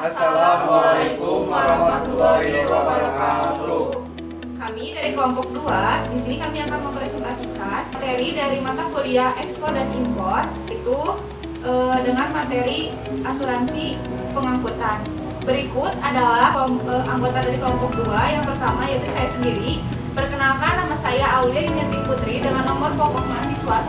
Assalamualaikum warahmatullahi wabarakatuh. Kami dari kelompok 2, di sini kami akan mempresentasikan materi dari mata kuliah ekspor dan impor itu dengan materi asuransi pengangkutan. Berikut adalah anggota dari kelompok 2. Yang pertama yaitu saya sendiri. Perkenalkan, nama saya Aulia Yuniati Putri dengan nomor pokok mahasiswa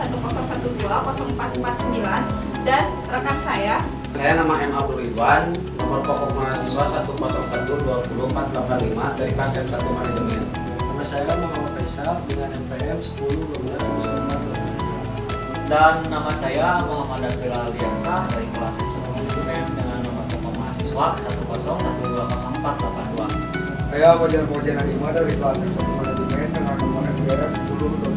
101204449 dan rekan saya. Saya nama M. Abdul Ridwan, nomor pokok mahasiswa 101204485 dari kelas M1 Manajemen. Nama saya Muhammad Faisal dengan MPM 1012 Dan nama saya Muhammad Akil Aldiansah dari kelas M1 Manajemen dengan nomor pokok mahasiswa 101204482. Saya Fajar Mojen Anima dari kelas M1 Manajemen dengan nomor MPM 1012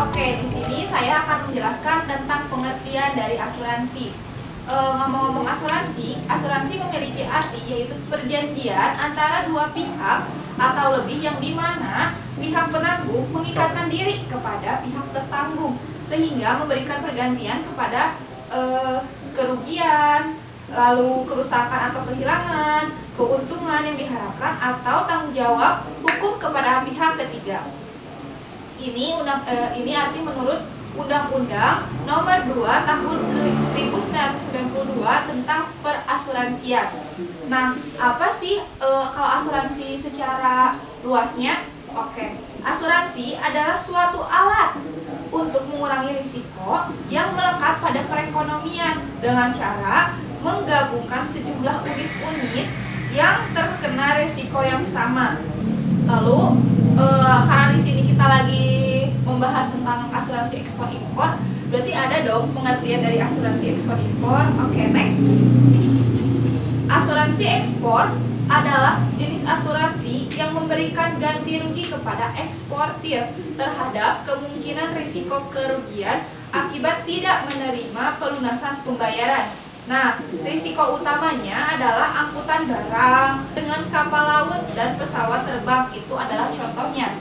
Oke, di sini saya akan menjelaskan tentang pengertian dari asuransi. Ngomong-ngomong asuransi memiliki arti yaitu perjanjian antara dua pihak atau lebih yang dimana pihak penanggung mengikatkan diri kepada pihak tertanggung sehingga memberikan pergantian kepada kerugian, lalu kerusakan atau kehilangan, keuntungan yang diharapkan atau tanggung jawab hukum kepada pihak ketiga. Ini arti menurut Undang-Undang Nomor 2 Tahun 1992 tentang perasuransian. Nah, apa sih kalau asuransi secara luasnya? Oke, asuransi adalah suatu alat untuk mengurangi risiko yang melekat pada perekonomian dengan cara menggabungkan sejumlah unit-unit yang terkena risiko yang sama. Lalu karena di sini kita lagi membahas tentang asuransi ekspor impor, berarti ada dong pengertian dari asuransi ekspor impor. Oke, next. Asuransi ekspor adalah jenis asuransi yang memberikan ganti rugi kepada eksportir terhadap kemungkinan risiko kerugian akibat tidak menerima pelunasan pembayaran. Nah, risiko utamanya adalah angkutan barang dengan kapal laut dan pesawat terbang, itu adalah contohnya.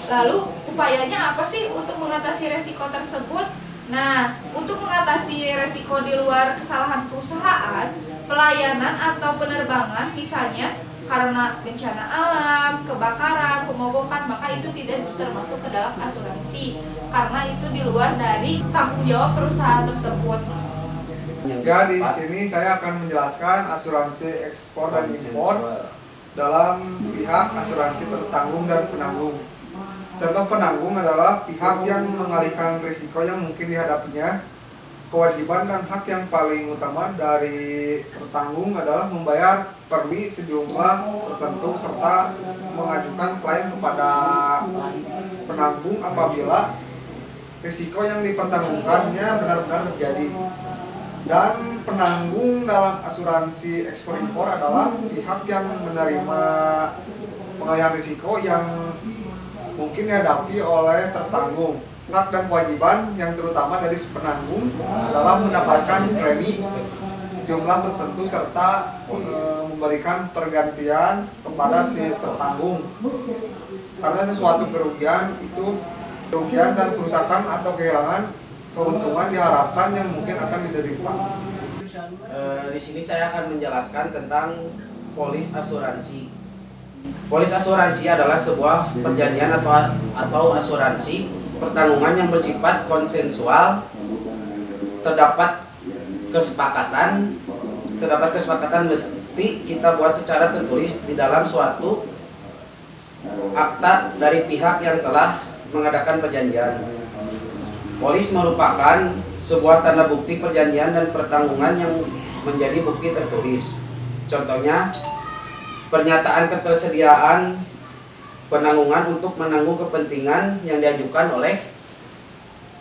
Lalu, upayanya apa sih untuk mengatasi risiko tersebut? Nah, untuk mengatasi risiko di luar kesalahan perusahaan, pelayanan atau penerbangan misalnya karena bencana alam, kebakaran, pemogokan, maka itu tidak termasuk ke dalam asuransi karena itu di luar dari tanggung jawab perusahaan tersebut. Ya, di sini saya akan menjelaskan asuransi ekspor dan impor dalam pihak asuransi tertanggung dan penanggung. Contoh penanggung adalah pihak yang mengalihkan risiko yang mungkin dihadapinya. Kewajiban dan hak yang paling utama dari tertanggung adalah membayar premi sejumlah tertentu serta mengajukan klaim kepada penanggung apabila risiko yang dipertanggungkannya benar-benar terjadi. Dan penanggung dalam asuransi ekspor impor adalah pihak yang menerima pengalihan risiko yang mungkin dihadapi oleh tertanggung. Hak dan kewajiban yang terutama dari si penanggung adalah mendapatkan premi sejumlah tertentu serta memberikan pergantian kepada si tertanggung. Karena sesuatu kerugian dan kerusakan atau kehilangan keuntungan diharapkan yang mungkin akan diderita. Di sini saya akan menjelaskan tentang polis asuransi. Polis asuransi adalah sebuah perjanjian atau asuransi pertanggungan yang bersifat konsensual. Terdapat kesepakatan mesti kita buat secara tertulis di dalam suatu akta dari pihak yang telah mengadakan perjanjian. Polis merupakan sebuah tanda bukti perjanjian dan pertanggungan yang menjadi bukti tertulis. Contohnya, pernyataan ketersediaan penanggungan untuk menanggung kepentingan yang diajukan oleh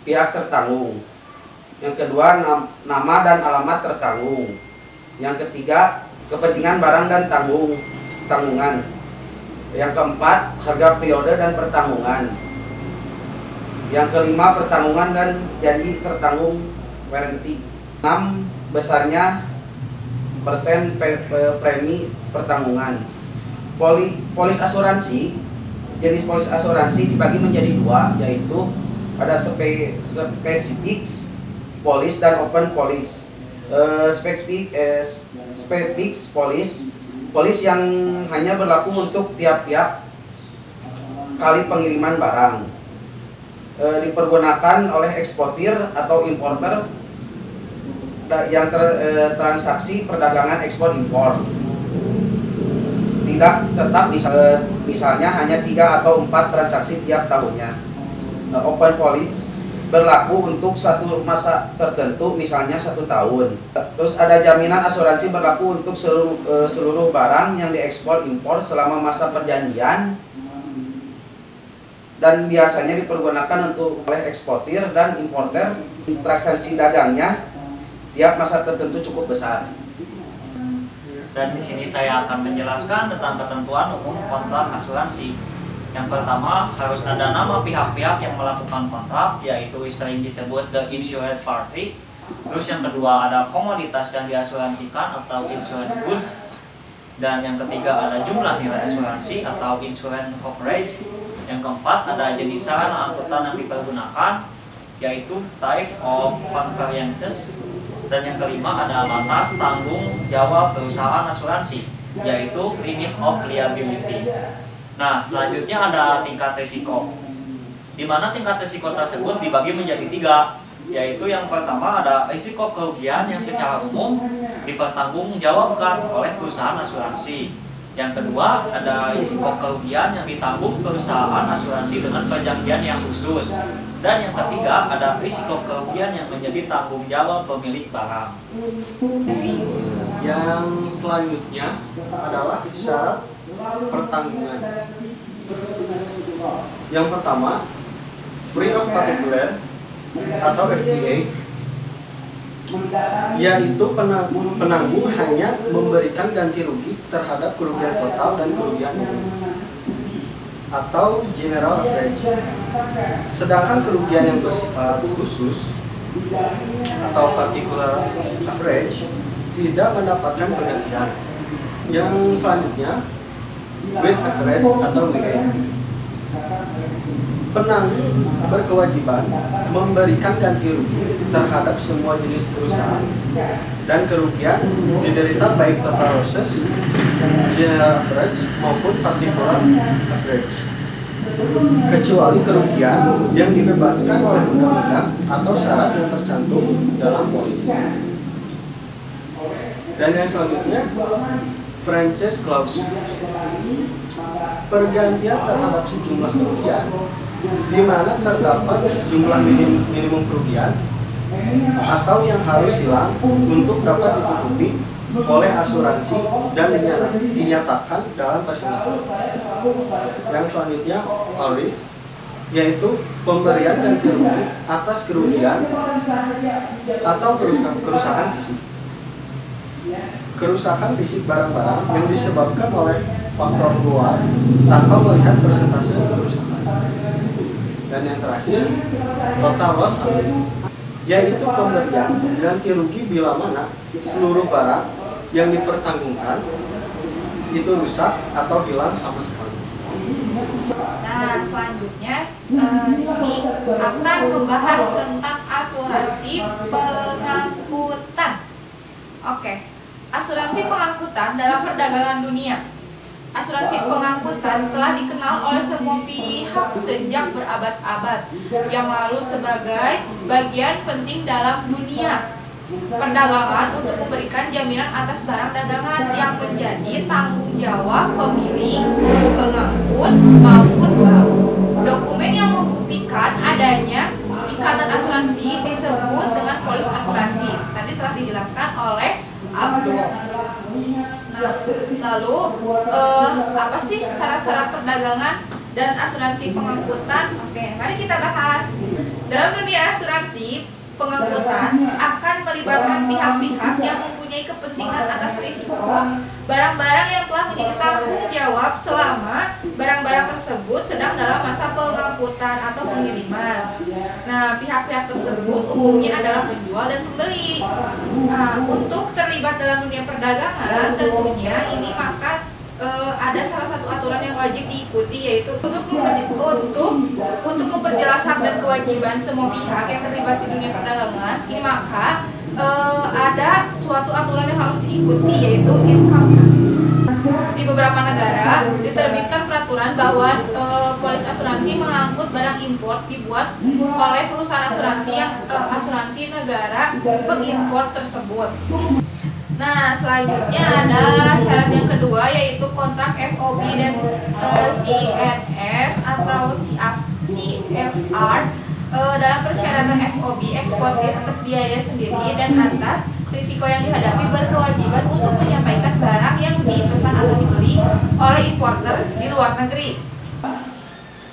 pihak tertanggung. Yang kedua, nama dan alamat tertanggung. Yang ketiga, kepentingan barang dan tanggungan. Yang keempat, harga periode dan pertanggungan. Yang kelima, pertanggungan dan janji tertanggung warranty. 6, besarnya persen premi pertanggungan. Polis asuransi, jenis polis asuransi dibagi menjadi dua, yaitu ada spesifik polis dan open polis. Specific polis yang hanya berlaku untuk tiap-tiap kali pengiriman barang, dipergunakan oleh eksportir atau importer yang transaksi perdagangan ekspor impor. Tidak tetap, misalnya hanya 3 atau 4 transaksi tiap tahunnya. Open policy berlaku untuk satu masa tertentu, misalnya 1 tahun. Terus ada jaminan asuransi berlaku untuk seluruh barang yang diekspor impor selama masa perjanjian, dan biasanya dipergunakan untuk oleh eksportir dan importer. Transaksi dagangnya tiap masa tertentu cukup besar. Dan di sini saya akan menjelaskan tentang ketentuan umum kontrak asuransi. Yang pertama, harus ada nama pihak-pihak yang melakukan kontrak, yaitu sering disebut the insured party. Terus yang kedua, ada komoditas yang diasuransikan atau insurance goods. Dan yang ketiga, ada jumlah nilai asuransi atau insurance coverage. Yang keempat, ada jenis sarana angkutan yang dipergunakan, yaitu type of conveyances. Dan yang kelima, ada batas tanggung jawab perusahaan asuransi, yaitu limit of liability. Nah, selanjutnya ada tingkat risiko, di mana tingkat risiko tersebut dibagi menjadi 3, yaitu yang pertama ada risiko kerugian yang secara umum dipertanggungjawabkan oleh perusahaan asuransi. Yang kedua, ada risiko kerugian yang ditanggung perusahaan asuransi dengan perjanjian yang khusus. Dan yang ketiga, ada risiko kerugian yang menjadi tanggung jawab pemilik barang. Yang selanjutnya adalah syarat pertanggungan. Yang pertama, free of particular atau FPA, yaitu penanggung hanya memberikan ganti rugi terhadap kerugian total dan kerugian umum, atau general average. Sedangkan kerugian yang bersifat khusus atau particular average tidak mendapatkan penggantian. Yang selanjutnya, weight average atau WA. Penanggung berkewajiban memberikan ganti rugi terhadap semua jenis perusahaan dan kerugian diderita baik total losses, general average maupun particular average, kecuali kerugian yang dibebaskan oleh undang-undang atau syarat yang tercantum dalam polis. Dan yang selanjutnya, franchise clause, pergantian terhadap sejumlah kerugian di mana terdapat jumlah minimum kerugian atau yang harus hilang untuk dapat ditutupi oleh asuransi dan dinyatakan dalam persenase. Yang selanjutnya, all risk, yaitu pemberian ganti rugi atas kerugian atau kerusakan fisik. Kerusakan fisik barang-barang yang disebabkan oleh faktor luar tanpa melihat persentase kerusakan. Dan yang terakhir, total loss, yaitu pemberian ganti rugi bila mana seluruh barang yang dipertanggungkan itu rusak atau hilang sama sekali. Nah, selanjutnya di sini akan membahas tentang asuransi pengangkutan. Oke, asuransi pengangkutan dalam perdagangan dunia. Asuransi pengangkutan telah dikenal oleh semua pihak sejak berabad-abad yang lalu sebagai bagian penting dalam dunia perdagangan untuk memberikan jaminan atas barang dagangan yang menjadi tanggung jawab pemilik, pengangkut, maupun bank. Dokumen yang membuktikan adanya ikatan asuransi disebut dengan polis asuransi. Tadi telah dijelaskan oleh Abdo. Lalu apa sih syarat-syarat perdagangan dan asuransi pengangkutan? Oke, mari kita bahas. Dalam dunia asuransi pengangkutan akan melibatkan pihak-pihak yang mempunyai kepentingan atas risiko barang-barang yang telah menjadi tanggung jawab selama barang-barang tersebut sedang dalam masa pengangkutan atau pengiriman. Nah, pihak-pihak tersebut umumnya adalah penjual dan pembeli. Nah, untuk terlibat dalam dunia perdagangan tentunya ini maka ada salah satu aturan yang wajib diikuti, yaitu untuk memperjelas hak dan kewajiban semua pihak yang terlibat di dunia perdagangan. Ini maka ada suatu aturan yang harus diikuti, yaitu income. Di beberapa negara diterbitkan peraturan bahwa polis asuransi mengangkut barang impor dibuat oleh perusahaan asuransi yang asuransi negara pengimpor tersebut. Nah, selanjutnya ada syarat yang kedua, yaitu kontrak FOB dan CNF atau CFR. Dalam persyaratan FOB, eksportir atas biaya sendiri dan atas risiko yang dihadapi berkewajiban untuk menyampaikan barang yang dipesan atau dibeli oleh importer di luar negeri.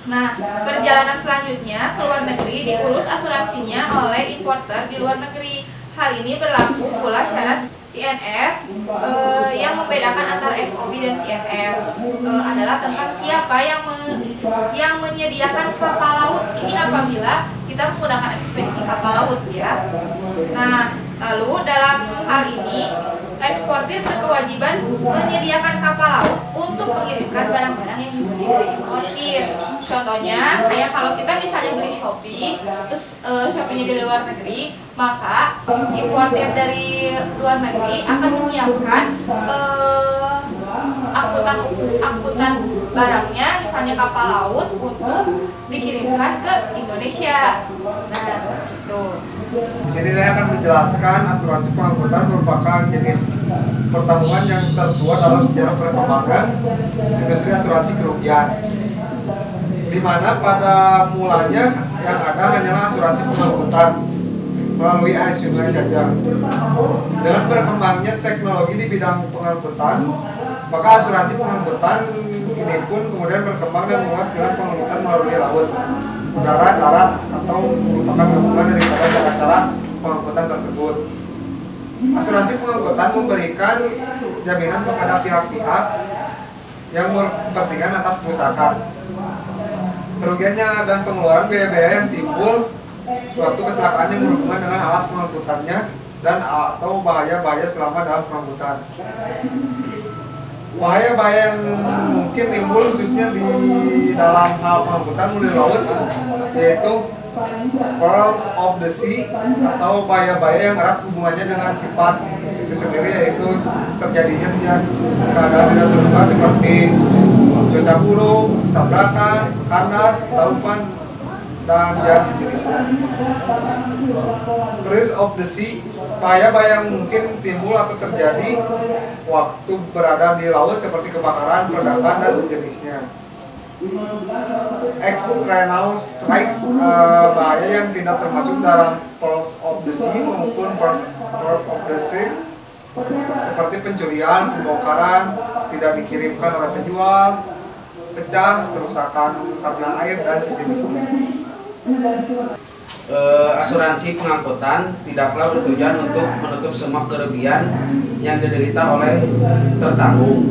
Nah, perjalanan selanjutnya ke luar negeri diurus asuransinya oleh importer di luar negeri. Hal ini berlaku pula syarat CNF. Yang membedakan antara FOB dan CNF adalah tentang siapa yang menyediakan kapal laut. Ini apabila kita menggunakan ekspedisi kapal laut, ya. Nah, lalu dalam hal ini eksportir berkewajiban menyediakan kapal laut untuk mengirimkan barang-barang yang dibeli dari importir. Contohnya, kayak kalau kita misalnya beli Shopee, terus Shopee-nya di luar negeri, maka importir dari luar negeri akan menyiapkan angkutan barangnya, misalnya kapal laut, untuk dikirimkan ke Indonesia. Nah, seperti itu. Di sini saya akan menjelaskan asuransi pengangkutan merupakan jenis pertanggungan yang tertua dalam sejarah perkembangan industri asuransi kerugian, di mana pada mulanya yang ada hanyalah asuransi pengangkutan melalui air sungai saja. Dengan berkembangnya teknologi di bidang pengangkutan, maka asuransi pengangkutan ini pun kemudian berkembang dan meluas dengan pengangkutan melalui laut, udara, darat, atau merupakan gabungan daripada cara-cara pengangkutan tersebut. Asuransi pengangkutan memberikan jaminan kepada pihak-pihak yang berkepentingan atas kerusakan, kerugiannya, dan pengeluaran biaya-biaya yang timbul suatu kecelakaan yang berhubungan dengan alat pengangkutannya dan atau bahaya-bahaya selama dalam pengangkutan. Bahaya-bahaya yang mungkin timbul khususnya di dalam hal pengangkutan melalui laut, yaitu perils of the sea atau bahaya-bahaya yang erat hubungannya dengan sifat itu sendiri, yaitu terjadinya keadaan tidak terduga seperti cuaca buruk, tabrakan, kandas, taupan, dan yang sejenisnya. Perils of the sea, bahaya-bahaya yang mungkin timbul atau terjadi waktu berada di laut seperti kebakaran, peledakan, dan sejenisnya. Extraneous strikes, bahaya yang tidak termasuk dalam perils of the sea maupun perils of the seas, seperti pencurian, pembongkaran, tidak dikirimkan oleh penjual, pecah, kerusakan karena air, dan sejenisnya. Asuransi pengangkutan tidaklah bertujuan untuk menutup semua kerugian yang diderita oleh tertanggung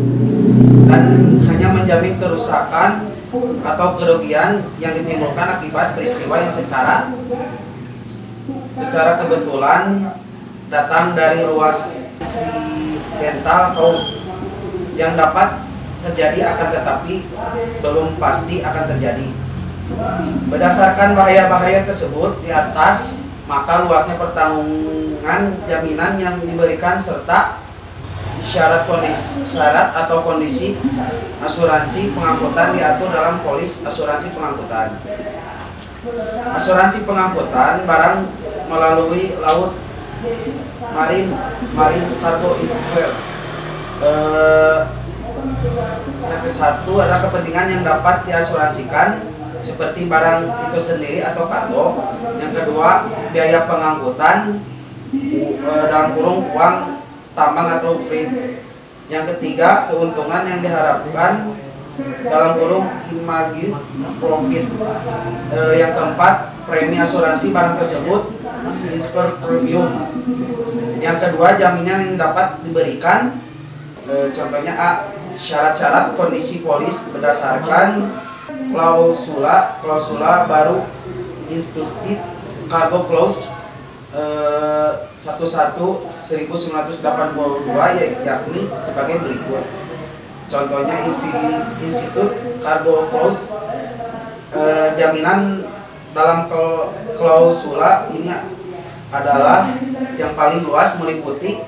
dan hanya menjamin kerusakan atau kerugian yang ditimbulkan akibat peristiwa yang secara kebetulan datang dari luas accidental cause yang dapat terjadi akan tetapi belum pasti akan terjadi. Berdasarkan bahaya-bahaya tersebut di atas, maka luasnya pertanggungan jaminan yang diberikan serta syarat atau kondisi asuransi pengangkutan diatur dalam polis asuransi pengangkutan. Asuransi pengangkutan barang melalui laut, marine cargo insurance. Yang ke-1 adalah kepentingan yang dapat diasuransikan seperti barang itu sendiri atau kargo. Yang kedua, biaya pengangkutan dalam kurung uang, tambang atau freight. Yang ketiga, keuntungan yang diharapkan dalam kurung imagined profit. Yang keempat, premi asuransi barang tersebut, insured premium. Yang kedua, jaminan yang dapat diberikan. Contohnya A, syarat-syarat kondisi polis berdasarkan klausula baru institut cargo clause 11/1982 yakni sebagai berikut. Contohnya institut cargo clause, jaminan dalam klausula ini adalah yang paling luas, meliputi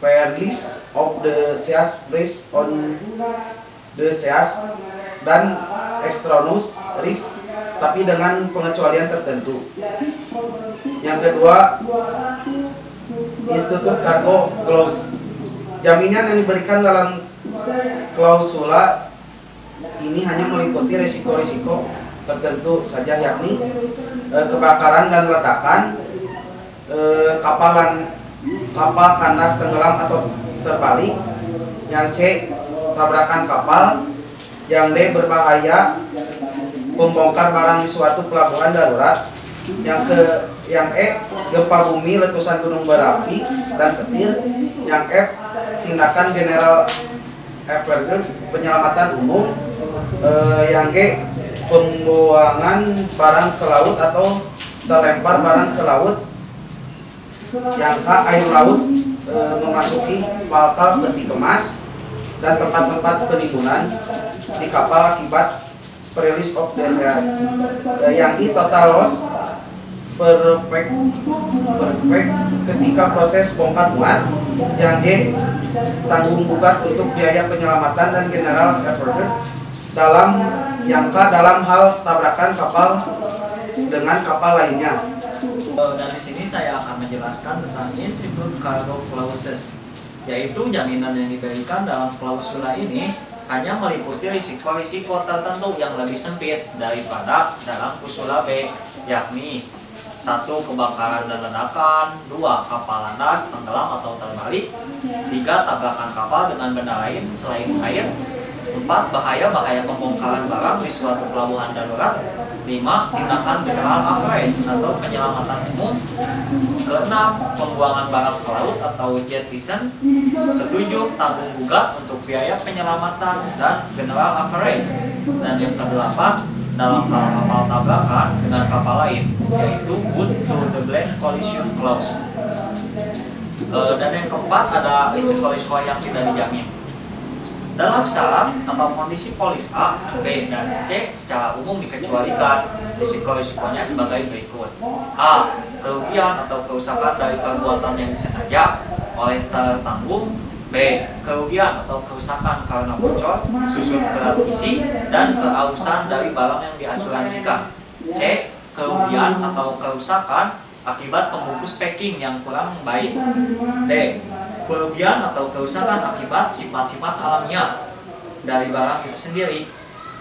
fair list of the seas based on the seas dan extraneous risk, tapi dengan pengecualian tertentu. Yang kedua, Institute Cargo Clause. Jaminan yang diberikan dalam klausula ini hanya meliputi risiko-risiko tertentu saja, yakni kebakaran dan ledakan, kapal kandas tenggelam atau terbalik. Yang C, tabrakan kapal. Yang D, berbahaya, membongkar barang di suatu pelabuhan darurat. Yang E, gempa bumi, letusan gunung berapi dan petir. Yang F, tindakan General Evergreen, penyelamatan umum. Yang G, pembuangan barang ke laut atau terlempar barang ke laut. Yang K, air laut memasuki pangkal peti kemas dan tempat-tempat penimbunan di kapal akibat release of the seas. Yang I, total loss perfect ketika proses bongkar muat. Yang J, tanggung gugat untuk biaya penyelamatan dan general effort dalam. Yang K, dalam hal tabrakan kapal dengan kapal lainnya. Dan di sini saya akan menjelaskan tentang Institute Cargo Clauses, yaitu jaminan yang diberikan dalam klausula ini hanya meliputi risiko-risiko tertentu yang lebih sempit daripada dalam klausula B, yakni 1. Kebakaran dan ledakan, 2. Kapal landas, tenggelam atau terbalik, 3. Tabrakan kapal dengan benda lain selain air, 4. Bahaya pembongkaran barang di suatu pelabuhan darurat, 5. Tindakan general average atau penyelamatan umum, 6. Pembuangan barang ke laut atau jettison, 7. Tanggung gugat untuk biaya penyelamatan dan general average, dan yang ke-8 dalam hal kapal tabrakan dengan kapal lain, yaitu good to the blame collision clause. Dan yang keempat ada risiko-risiko yang tidak dijamin. Dalam syarat atau kondisi polis A, B, dan C secara umum dikecualikan. Risiko-risikonya sebagai berikut. A. Kerugian atau kerusakan dari perbuatan yang disengaja oleh tertanggung. B. Kerugian atau kerusakan karena bocor, susut berat isi, dan keausan dari barang yang diasuransikan. C. Kerugian atau kerusakan akibat pembungkus packing yang kurang baik. D. Kerugian atau kerusakan akibat sifat-sifat alamiah dari barang itu sendiri.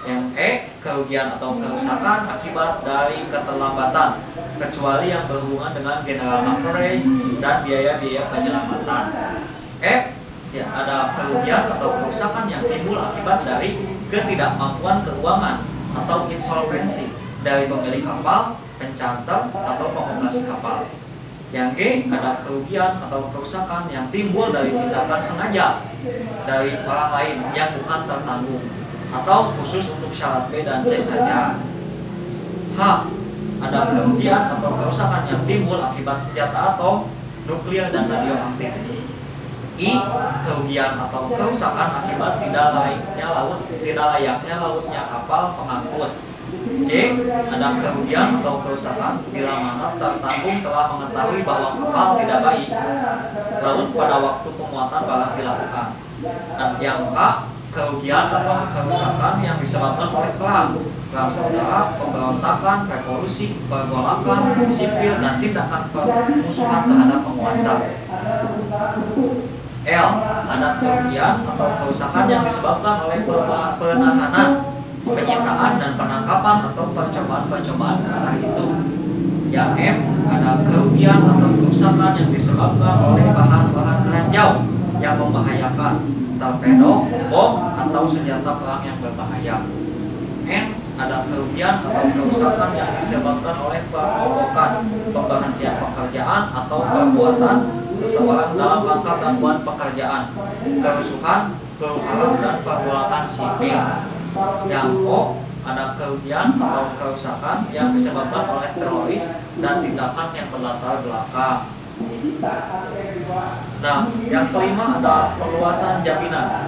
Yang E, kerugian atau kerusakan akibat dari keterlambatan, kecuali yang berhubungan dengan general average dan biaya-biaya penyelamatan. F, ya, ada kerugian atau kerusakan yang timbul akibat dari ketidakmampuan keuangan atau insolvency dari pemilik kapal, pencharter, atau pengoperasi kapal. Yang G, ada kerugian atau kerusakan yang timbul dari tindakan sengaja dari orang lain yang bukan tertanggung atau khusus untuk syarat B dan C saja. H, ada kerugian atau kerusakan yang timbul akibat senjata atom, nuklir, dan radioaktif. I, kerugian atau kerusakan akibat tidak layaknya lautnya kapal pengangkut. C, ada kerugian atau kerusakan bila mana tertanggung telah mengetahui bahwa kapal tidak baik laut pada waktu pemuatan barang dilakukan. Dan yang K, kerugian atau kerusakan yang disebabkan oleh perang saudara, pemberontakan, revolusi, pergolakan, sipil, dan tindakan permusuhan terhadap penguasa. L, ada kerugian atau kerusakan yang disebabkan oleh penahanan, penyitaan, dan penangkapan atau percobaan ke arah itu. Yang M, ada kerugian atau kerusakan yang disebabkan oleh bahan-bahan ranjau yang membahayakan, torpedo, bom, atau senjata perang yang berbahaya. N, ada kerugian atau kerusakan yang disebabkan oleh perobokan, pemberhentian pekerjaan, atau perbuatan seseorang dalam rangka gangguan pekerjaan, kerusuhan, huru-hara, dan pergolakan sipil. Yang O, ada kerugian atau kerusakan yang disebabkan oleh teroris dan tindakan yang berlatar belakang. Nah, yang kelima ada perluasan jaminan.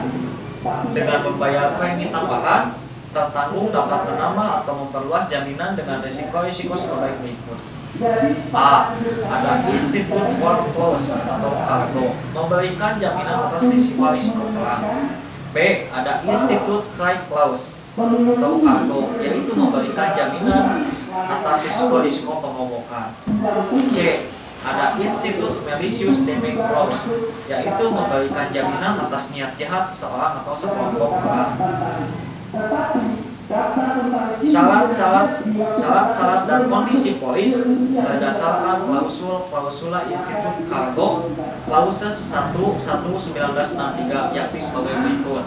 Dengan membayar premi tambahan, tertanggung dapat menambah atau memperluas jaminan dengan risiko-risiko sebagai berikut. A. Ada institut war clause atau cargo, memberikan jaminan atas risiko perang. B. Ada institut strike clause atau cargo, yaitu memberikan jaminan atas risiko pemogokan. C. Ada institut malicious damage clause, yaitu memberikan jaminan atas niat jahat seseorang atau sekelompok orang. Syarat-syarat dan kondisi polis berdasarkan klausula institut cargo clauses 1/1963 yakni sebagai berikut.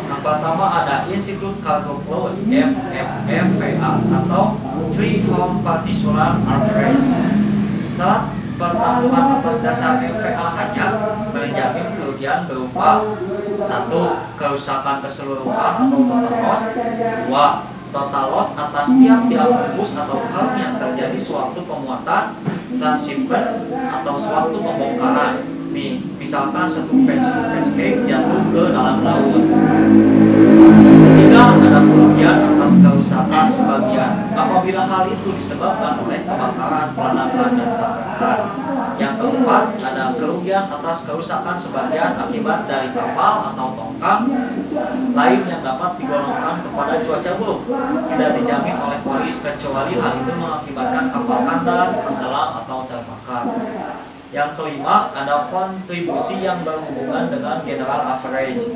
Yang pertama ada institut cargo clause FFVA atau free from particular arbitrage. Syarat pertanggungan atas dasar FVA hanya menjamin kerugian berupa 1. Kerusakan keseluruhan atau total loss. 2. Total loss atas tiap-tiap rebus atau harm yang terjadi sewaktu pemuatan, transshipment atau sewaktu pembongkaran. Nih, misalkan satu patch cake jatuh ke dalam laut. 3. Ada kerugian atas kerusakan sebagian apabila hal itu disebabkan oleh kebakaran, peledakan, dan tabrakan. Yang keempat, ada kerugian atas kerusakan sebagian akibat dari kapal atau tongkang lain yang dapat digolongkan kepada cuaca buruk. Tidak dijamin oleh polis kecuali hal itu mengakibatkan kapal kandas, tenggelam, atau terbakar. Yang kelima, ada kontribusi yang berhubungan dengan general average.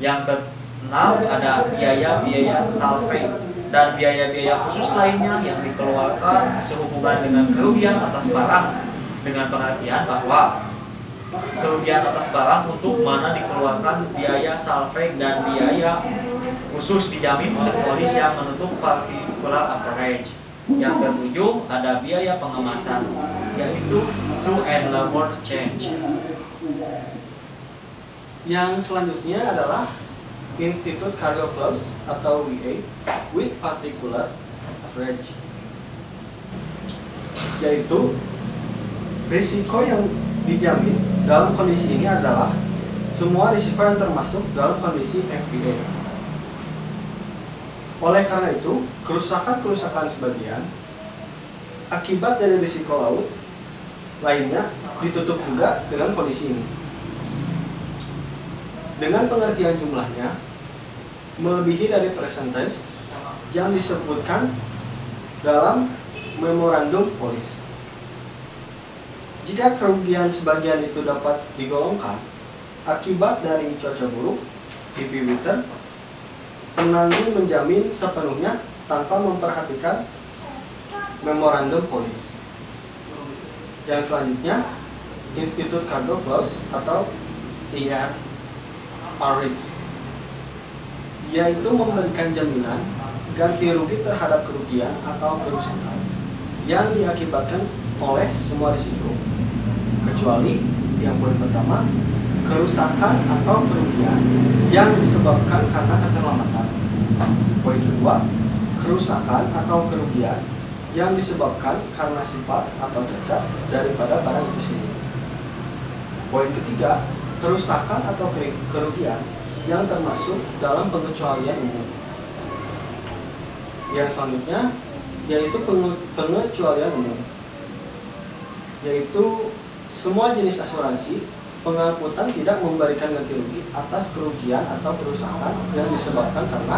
Yang keenam, ada biaya-biaya salvage dan biaya-biaya khusus lainnya yang dikeluarkan sehubungan dengan kerugian atas barang, dengan pengertian bahwa kerugian atas barang untuk mana dikeluarkan biaya salvage dan biaya khusus dijamin oleh polis yang menutup particular average. Yang ketujuh, ada biaya pengemasan, yaitu sue and labor change. Yang selanjutnya adalah Institute Cargo Clause atau WA with particular average, yaitu risiko yang dijamin dalam kondisi ini adalah semua risiko yang termasuk dalam kondisi FPA. Oleh karena itu, kerusakan sebagian akibat dari risiko laut lainnya ditutup juga dengan kondisi ini. Dengan pengertian jumlahnya melebihi dari persentase yang disebutkan dalam memorandum polis. Jika kerugian sebagian itu dapat digolongkan akibat dari cuaca buruk, heavy winter, penanggung menjamin sepenuhnya tanpa memperhatikan memorandum polis. Yang selanjutnya, Institute Cargo Clause atau IRS, yaitu memberikan jaminan ganti rugi terhadap kerugian atau kerusakan yang diakibatkan oleh semua risiko, kecuali yang poin pertama, kerusakan atau kerugian yang disebabkan karena keterlambatan. Poin kedua, kerusakan atau kerugian yang disebabkan karena sifat atau cacat daripada barang itu sendiri. Poin ketiga, kerusakan atau kerugian yang termasuk dalam pengecualian umum. Yang selanjutnya yaitu pengecualian umum, yaitu semua jenis asuransi pengangkutan tidak memberikan ganti rugi atas kerugian atau kerusakan yang disebabkan karena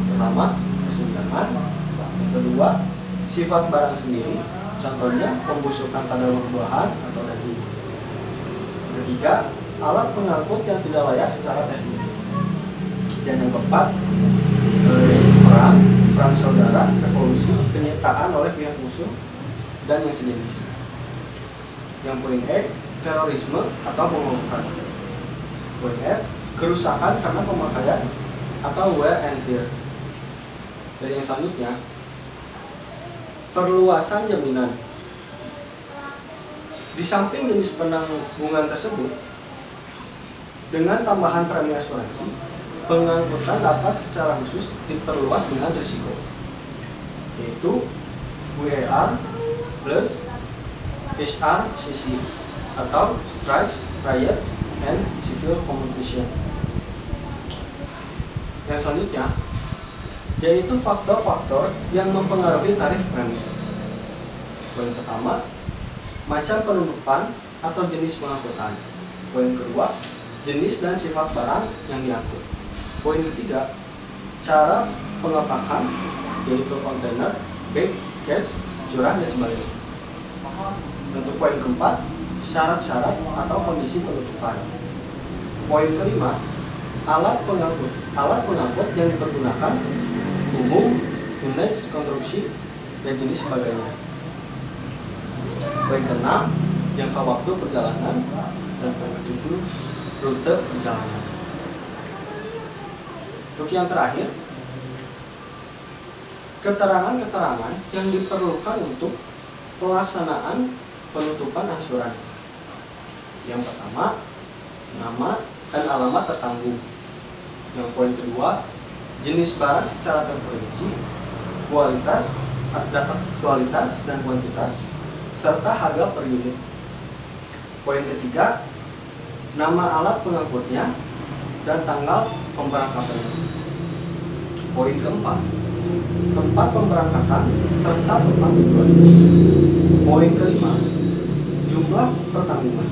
pertama, kesenjangan, kedua, sifat barang sendiri, contohnya pembusukan pada buah-buahan atau daging, ketiga, alat pengangkut yang tidak layak secara teknis, dan yang keempat, perang saudara, revolusi, penyitaan oleh pihak musuh, dan yang sejenis. Yang poin E, terorisme atau pemogokan. Poin F, kerusakan karena pemakaian atau wear and tear. Dan yang selanjutnya, perluasan jaminan. Di samping jenis penanggungan tersebut, dengan tambahan premi asuransi, pengangkutan dapat secara khusus diperluas dengan risiko, yaitu WAR plus HRCC atau Strikes, Riots, and Civil Competition. Yang selanjutnya yaitu faktor-faktor yang mempengaruhi tarif premi. Poin pertama, macam penutupan atau jenis pengangkutan. Poin kedua, jenis dan sifat barang yang diangkut. Poin ketiga, cara pengepakan, yaitu kontainer, bag, case, curah, dan sebagainya. Untuk poin keempat, syarat-syarat atau kondisi penutupan. Poin kelima, alat pengangkut yang dipergunakan, umum, unit, konstruksi, dan jenis sebagainya. Poin keenam, jangka waktu perjalanan, dan poin ketujuh, rute perjalanan. Untuk yang terakhir, keterangan-keterangan yang diperlukan untuk pelaksanaan penutupan asuransi. Yang pertama, nama dan alamat tertanggung. Yang poin kedua, jenis barang secara terperinci, data kualitas dan kuantitas, serta harga per unit. Poin ketiga, nama alat pengangkutnya dan tanggal pemberangkatannya. Poin keempat, tempat pemberangkatan serta tempat tujuan. Poin kelima, jumlah pertanggungan.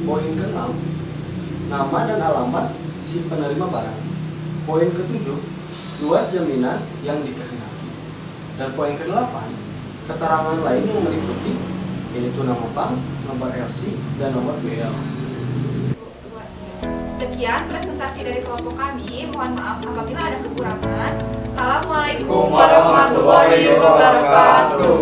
Poin keenam, nama dan alamat si penerima barang. Poin ketujuh, luas jaminan yang dikehendaki. Dan poin kedelapan, keterangan lain yang meliputi, yaitu nama bank, nomor LC, dan nomor BL. Sekian presentasi dari kelompok kami. Mohon maaf apabila ada kekurangan. Assalamualaikum Waalaikumsalam warahmatullahi wabarakatuh.